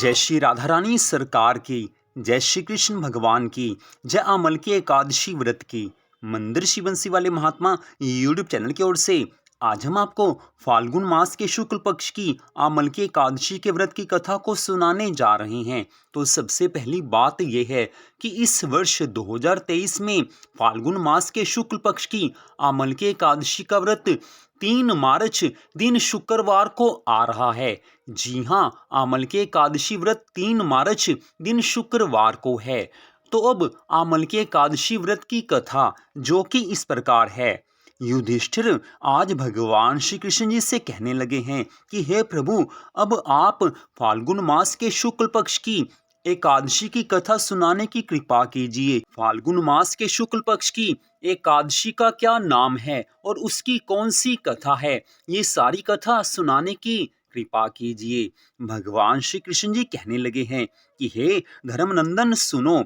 जय श्री राधा रानी सरकार की, जय श्री कृष्ण भगवान की, जय अमल की एकादशी व्रत की। मंदिर शिव बंसी वाले महात्मा यूट्यूब चैनल की ओर से आज हम आपको फाल्गुन मास के शुक्ल पक्ष की अमल की एकादशी के व्रत की कथा को सुनाने जा रहे हैं। तो सबसे पहली बात यह है कि इस वर्ष 2023 में फाल्गुन मास के शुक्ल पक्ष की अमल की एकादशी का व्रत 3 मार्च दिन शुक्रवार को आ रहा है। जी हाँ, आमल की एकादशी व्रत 3 मार्च दिन शुक्रवार को है। तो अब आमल की एकादशी व्रत की कथा जो कि इस प्रकार है। युधिष्ठिर आज भगवान श्री कृष्ण जी से कहने लगे हैं कि हे प्रभु, अब आप फाल्गुन मास के शुक्ल पक्ष की एकादशी की कथा सुनाने की कृपा कीजिए। फाल्गुन मास के शुक्ल पक्ष की एकादशी का क्या नाम है और उसकी कौन सी कथा है, ये सारी कथा सुनाने की कृपा कीजिए। भगवान श्री कृष्ण जी कहने लगे हैं कि हे धर्मनंदन, सुनो,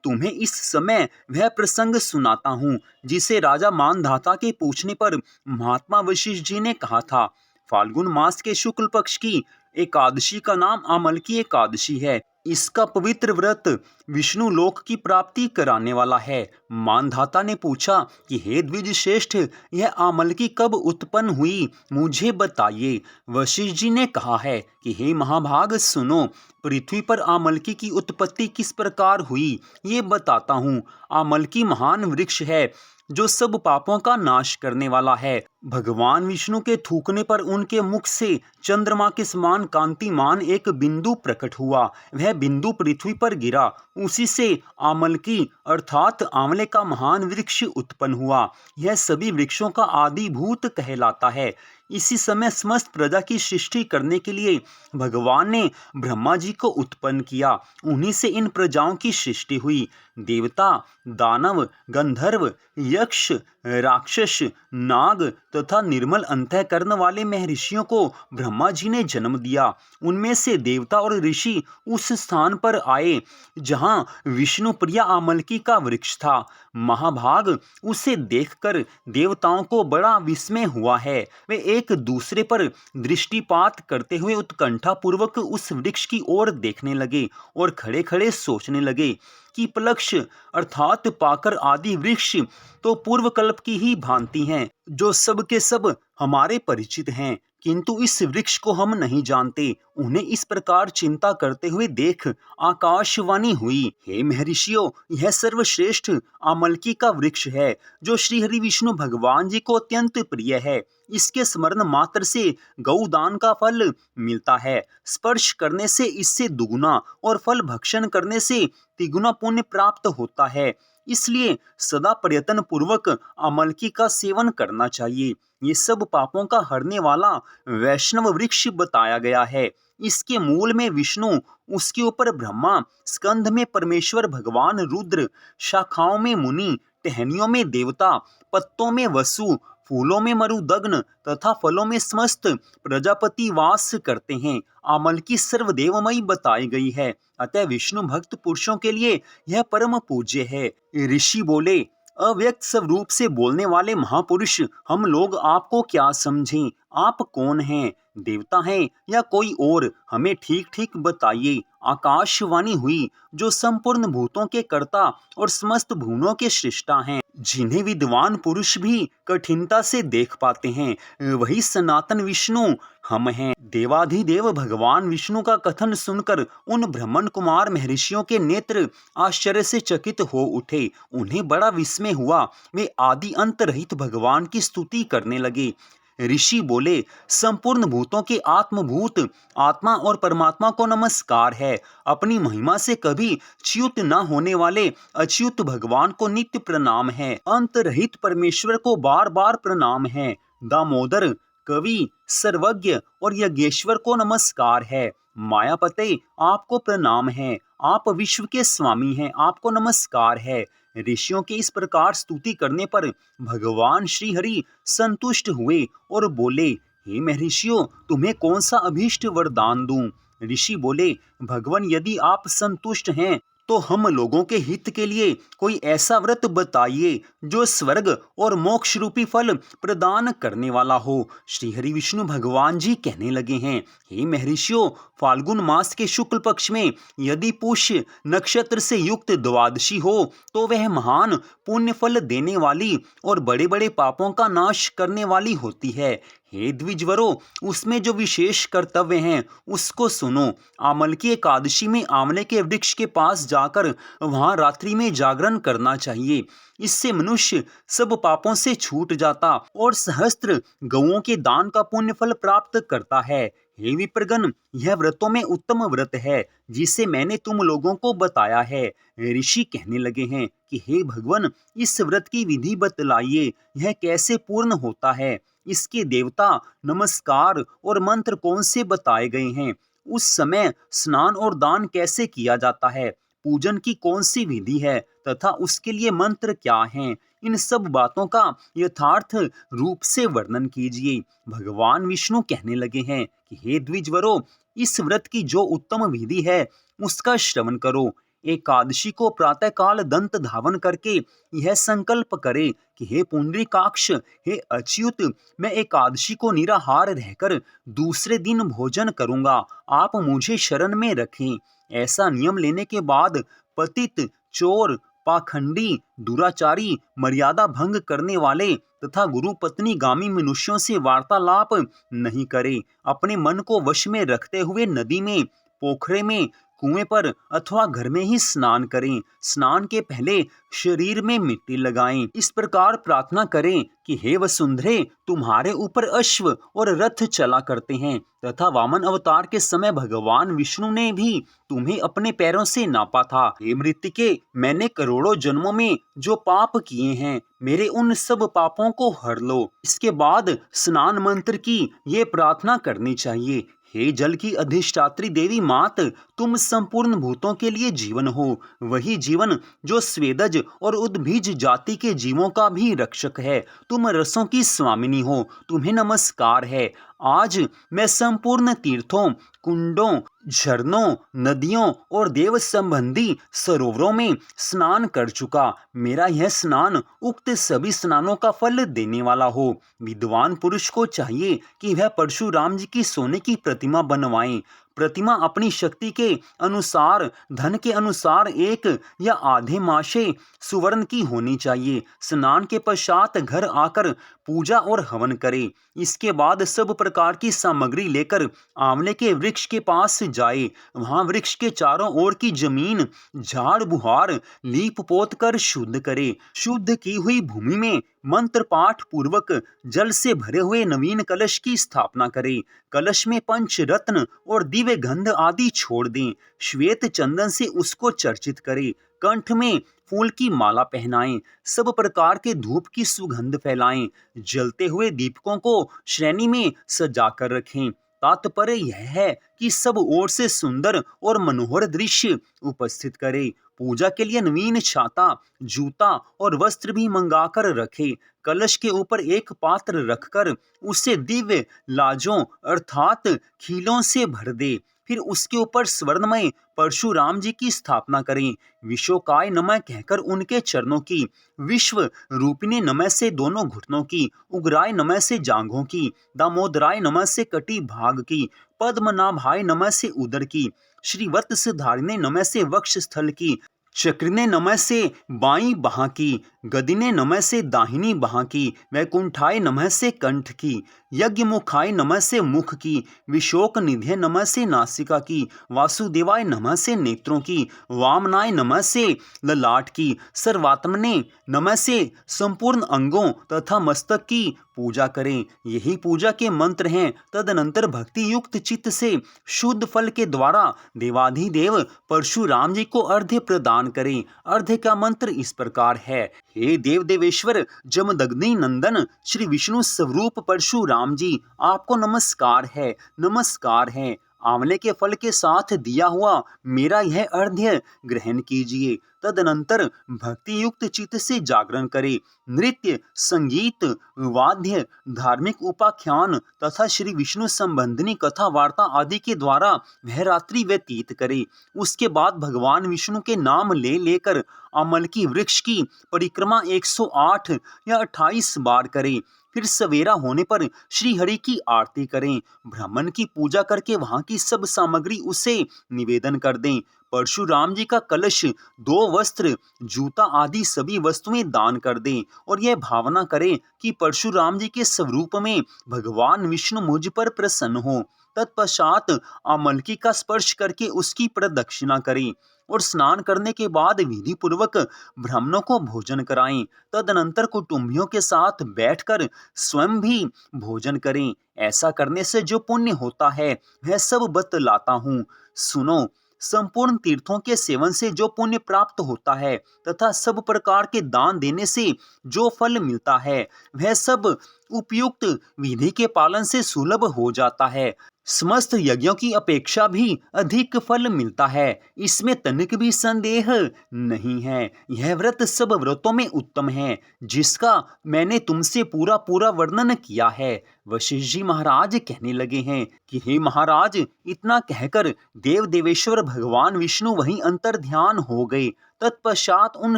तुम्हें इस समय वह प्रसंग सुनाता हूँ जिसे राजा मानधाता के पूछने पर महात्मा वशिष्ठ जी ने कहा था। फाल्गुन मास के शुक्ल पक्ष की एकादशी का नाम अमल की एकादशी है। इसका पवित्र व्रत विष्णु लोक की प्राप्ति कराने वाला है। मानधाता ने पूछा कि हे द्विज श्रेष्ठ, यह आमलकी कब उत्पन्न हुई, मुझे बताइए। वशिष्ठ जी ने कहा है कि हे महाभाग, सुनो, पृथ्वी पर आमलकी की उत्पत्ति किस प्रकार हुई ये बताता हूँ। आमलकी महान वृक्ष है जो सब पापों का नाश करने वाला है। भगवान विष्णु के थूकने पर उनके मुख से चंद्रमा के समान कांतिमान एक बिंदु प्रकट हुआ। वह बिंदु पृथ्वी पर गिरा। उसी से आमलकी अर्थात आंवले का महान वृक्ष उत्पन्न हुआ। यह सभी वृक्षों का आदिभूत कहलाता है। इसी समय समस्त प्रजा की सृष्टि करने के लिए भगवान ने ब्रह्मा जी को उत्पन्न किया। उन्हीं से इन प्रजाओं की सृष्टि हुई। देवता, दानव, गंधर्व, यक्ष, राक्षस, नाग तथा निर्मल अंतःकरण वाले महर्षियों को ब्रह्मा जी ने जन्म दिया। उनमें से देवता और ऋषि उस स्थान पर आए जहां विष्णु प्रिया आमलकी का वृक्ष था। महाभाग, उसे देखकर देवताओं को बड़ा विस्मय हुआ है। वे एक दूसरे पर दृष्टिपात करते हुए उत्कंठा पूर्वक उस वृक्ष की ओर देखने लगे और खड़े खड़े सोचने लगे कि पलक्ष अर्थात पाकर आदि वृक्ष तो पूर्व कल्प की ही भांति हैं, जो सब के सब हमारे परिचित हैं, किंतु इस वृक्ष को हम नहीं जानते। उन्हें इस प्रकार चिंता करते हुए देख आकाशवाणी हुई, हे महर्षियों, यह सर्वश्रेष्ठ आमलकी का वृक्ष है जो श्री हरि विष्णु भगवान जी को अत्यंत प्रिय है। इसके स्मरण मात्र से गौदान का फल मिलता है। स्पर्श करने से इससे दुगुना और फल भक्षण करने से तिगुना पुण्य प्राप्त होता है। इसलिए सदा प्रयत्न पूर्वक अमलकी का सेवन करना चाहिए। ये सब पापों का हरने वाला वैष्णव वृक्ष बताया गया है। इसके मूल में विष्णु, उसके ऊपर ब्रह्मा, स्कंध में परमेश्वर भगवान रुद्र, शाखाओं में मुनि, टहनियों में देवता, पत्तों में वसु, फूलों में मरुदग्न तथा फलों में समस्त प्रजापति वास करते हैं। आमलकी सर्वदेवमयी बताई गई है, अतः विष्णु भक्त पुरुषों के लिए यह परम पूज्य है। ऋषि बोले, अव्यक्त स्वरूप से बोलने वाले महापुरुष, हम लोग आपको क्या समझें? आप कौन हैं? देवता हैं या कोई और? हमें ठीक ठीक बताइए। आकाशवाणी हुई, जो संपूर्ण भूतों के कर्ता और समस्त भुवनों के सृष्टा हैं, जिन्हें विद्वान पुरुष भी कठिनता से देख पाते हैं, वही सनातन विष्णु हम हैं। देवाधिदेव भगवान विष्णु का कथन सुनकर उन ब्राह्मण कुमार महर्षियों के नेत्र आश्चर्य से चकित हो उठे। उन्हें बड़ा विस्मय हुआ। वे आदि अंत रहित भगवान की स्तुति करने लगे। ऋषि बोले, संपूर्ण भूतों के आत्मभूत आत्मा और परमात्मा को नमस्कार है। अपनी महिमा से कभी च्युत न होने वाले अच्युत भगवान को नित्य प्रणाम है। अंत रहित परमेश्वर को बार बार प्रणाम है। दामोदर, कवि, सर्वज्ञ और यज्ञेश्वर को नमस्कार है। मायापते, आपको प्रणाम है। आप विश्व के स्वामी हैं, आपको नमस्कार है। ऋषियों के इस प्रकार स्तुति करने पर भगवान श्री हरि संतुष्ट हुए और बोले, हे महर्षियों, तुम्हें कौन सा अभीष्ट वरदान दूं? ऋषि बोले, भगवान, यदि आप संतुष्ट हैं तो हम लोगों के हित के लिए कोई ऐसा व्रत बताइए जो स्वर्ग और मोक्ष रूपी फल प्रदान करने वाला हो। श्री हरि विष्णु भगवान जी कहने लगे हैं, हे महर्षियों, फाल्गुन मास के शुक्ल पक्ष में यदि पुष्य नक्षत्र से युक्त द्वादशी हो तो वह महान पुण्य फल देने वाली और बड़े बड़े पापों का नाश करने वाली होती है। हे द्विजवरो, उसमें जो विशेष कर्तव्य हैं उसको सुनो। आमल की एकादशी में आंवले के वृक्ष के पास जाकर वहां रात्रि में जागरण करना चाहिए। इससे मनुष्य सब पापों से छूट जाता और सहस्त्र गौओं के दान का पुण्य फल प्राप्त करता है। हे विप्रगण, यह व्रतों में उत्तम व्रत है जिसे मैंने तुम लोगों को बताया है। ऋषि कहने लगे हैं कि हे भगवान, इस व्रत की विधि बतलाइए, यह कैसे पूर्ण होता है, इसके देवता, नमस्कार और मंत्र कौन से बताए गए हैं, उस समय स्नान और दान कैसे किया जाता है, पूजन की कौन सी विधि है तथा उसके लिए मंत्र क्या हैं, इन सब बातों का यथार्थ रूप से वर्णन कीजिए। भगवान विष्णु कहने लगे हैं कि हे द्विजवरो, इस व्रत की जो उत्तम विधि है उसका श्रवण करो। एकादशी को प्रातःकाल दंत धावन करके यह संकल्प करे कि हे पुंडरीकाक्ष, हे अच्युत, मैं एकादशी को निराहार रहकर दूसरे दिन भोजन करूंगा, आप मुझे शरण में रखें। ऐसा नियम लेने के बाद पतित, चोर, पाखंडी, दुराचारी, मर्यादा भंग करने वाले तथा गुरु पत्नी गामी मनुष्यों से वार्तालाप नहीं करे। अपने मन को वश में रखते हुए नदी में, पोखरे में, कुएं पर अथवा घर में ही स्नान करें। स्नान के पहले शरीर में मिट्टी लगाएं। इस प्रकार प्रार्थना करें कि हे वसुंधरे, तुम्हारे ऊपर अश्व और रथ चला करते हैं तथा वामन अवतार के समय भगवान विष्णु ने भी तुम्हें अपने पैरों से नापा था। हे मृत्तिके, मैंने करोड़ों जन्मों में जो पाप किए हैं, मेरे उन सब पापों को हर लो। इसके बाद स्नान मंत्र की ये प्रार्थना करनी चाहिए, हे जल की अधिष्ठात्री देवी मात, तुम संपूर्ण भूतों के लिए जीवन हो, वही जीवन जो स्वेदज और उद्भिज जाति के जीवों का भी रक्षक है। तुम रसों की स्वामिनी हो, तुम्हें नमस्कार है। आज मैं संपूर्ण तीर्थों, कुंडों, झरनों, नदियों और देव संबंधी सरोवरों में स्नान कर चुका। मेरा यह स्नान उक्त सभी स्नानों का फल देने वाला हो। विद्वान पुरुष को चाहिए कि वह परशुराम जी की सोने की प्रतिमा बनवाएं। प्रतिमा अपनी शक्ति के अनुसार, धन के अनुसार एक या आधे माशे सुवर्ण की होनी चाहिए। स्नान के पश्चात घर आकर पूजा और हवन करे। इसके बाद सब प्रकार की सामग्री लेकर आंवले के वृक्ष के पास जाए। वहां वृक्ष के चारों ओर की जमीन झाड़ बुहार लीप पोत कर शुद्ध करे। शुद्ध की हुई भूमि में मंत्र पाठ पूर्वक जल से भरे हुए नवीन कलश की स्थापना करे। कलश में पंच रत्न और दिव्य गंध आदि छोड़ दें। श्वेत चंदन से उसको चर्चित करे। कंठ में फूल की माला पहनाएं। सब प्रकार के धूप की सुगंध फैलाएं। जलते हुए दीपकों को श्रेणी में सजाकर रखें। तात्पर्य यह है कि सब ओर से सुंदर और मनोहर दृश्य उपस्थित करे। पूजा के लिए नवीन छाता, जूता और वस्त्र भी मंगाकर रखे। कलश के ऊपर एक पात्र रखकर उसे दिव्य लाजों अर्थात खीलों से भर दे। फिर उसके ऊपर स्वर्णमय परशुराम जी की स्थापना करें। विश्वकाय नमः कहकर उनके चरणों की, विश्व रूपिणी नमः से दोनों घुटनों की, उग्राय नमः से जांघों की, दामोदराय नमः से कटी भाग की, पद्मनाभाय नमः से उदर की, श्री वत्सधारिणे नमः से वक्ष स्थल की, चक्रिने नमः से बाईं बाह की, गदिने नमः से दाहिनी बाह की, वैकुंठाय नमः से कंठ की, यज्ञमुखाय नमः से मुख की, विशोक निधे नमः से नासिका की, वासुदेवाय नमः से नेत्रों की, वामनाय नमः से ललाट की, सर्वात्मने नमः से संपूर्ण अंगों तथा मस्तक की पूजा करें। यही पूजा के मंत्र हैं। तदनंतर भक्ति युक्त चित्त से शुद्ध फल के द्वारा देवाधिदेव परशुराम जी को अर्घ्य प्रदान करें। अर्घ्य का मंत्र इस प्रकार है, हे देव देवेश्वर जमदग्नि नंदन श्री विष्णु स्वरूप परशुराम जी, आपको नमस्कार है, नमस्कार है। आंवले के फल के साथ दिया हुआ मेरा यह अर्घ्य ग्रहण कीजिए। तदनंतर भक्ति युक्त चित्त से जागरण करें। नृत्य, संगीत, वाद्य, धार्मिक उपाख्यान तथा श्री विष्णु संबंधिनी कथा वार्ता आदि के द्वारा वह रात्रि व्यतीत करे। उसके बाद भगवान विष्णु के नाम ले लेकर अमलकी वृक्ष की परिक्रमा 108 या 28 बार करें। फिर सवेरा होने पर श्री हरि की आरती करें। ब्राह्मण की पूजा करके वहां की सब सामग्री उसे निवेदन कर दें। परशुराम जी का कलश, 2 वस्त्र, जूता आदि सभी वस्तुएं दान कर दें और यह भावना करें कि परशुराम जी के स्वरूप में भगवान विष्णु मुझ पर प्रसन्न हो। तत्पश्चात अमलकी का स्पर्श करके उसकी प्रदक्षिणा करें और स्नान करने के बाद विधि पूर्वक ब्राह्मणों को भोजन कराएं। तदनंतर कुटुंबियों के साथ बैठकर स्वयं भी भोजन करें। ऐसा करने से जो पुण्य होता है वह सब बतलाता हूँ, सुनो। संपूर्ण तीर्थों के सेवन से जो पुण्य प्राप्त होता है तथा सब प्रकार के दान देने से जो फल मिलता है वह सब उपयुक्त विधि के पालन से सुलभ हो जाता है। समस्त यज्ञों की अपेक्षा भी अधिक फल मिलता है, इसमें तनिक भी संदेह नहीं है। यह व्रत सब व्रतों में उत्तम है, जिसका मैंने तुमसे पूरा पूरा वर्णन किया है। वशिष्ठ जी महाराज कहने लगे हैं कि हे महाराज, इतना कहकर देव देवेश्वर भगवान विष्णु वहीं अंतर ध्यान हो गए। तत्पश्चात उन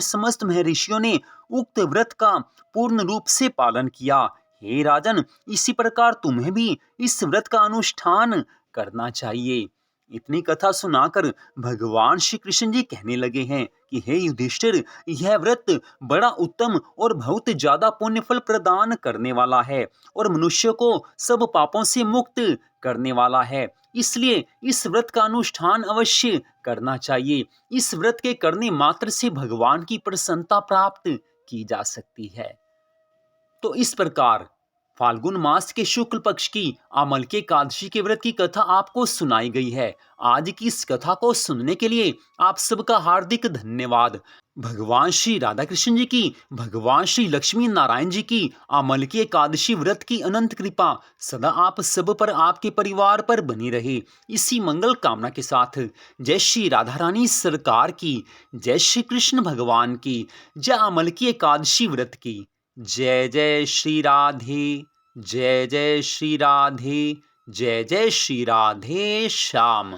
समस्त महर्षियों ने उक्त व्रत का पूर्ण रूप से पालन किया। हे राजन, इसी प्रकार तुम्हें भी इस व्रत का अनुष्ठान करना चाहिए। इतनी कथा सुनाकर भगवान श्री कृष्ण जी कहने लगे हैं कि हे युधिष्ठिर, यह व्रत बड़ा उत्तम और बहुत ज्यादा पुण्य फल प्रदान करने वाला है और मनुष्य को सब पापों से मुक्त करने वाला है। इसलिए इस व्रत का अनुष्ठान अवश्य करना चाहिए। इस व्रत के करने मात्र से भगवान की प्रसन्नता प्राप्त की जा सकती है। तो इस प्रकार फाल्गुन मास के शुक्ल पक्ष की अमलकी एकादशी के व्रत की कथा आपको सुनाई गई है। आज की इस कथा को सुनने के लिए आप सबका हार्दिक धन्यवाद। भगवान श्री राधा कृष्ण जी की, भगवान श्री लक्ष्मी नारायण जी की अमलकी एकादशी व्रत की अनंत कृपा सदा आप सब पर, आपके परिवार पर बनी रहे। इसी मंगल कामना के साथ जय श्री राधा रानी सरकार की, जय श्री कृष्ण भगवान की, जय अमलकी एकादशी व्रत की। जय जय श्री राधे, जय जय श्री राधे, जय जय श्री राधे श्याम।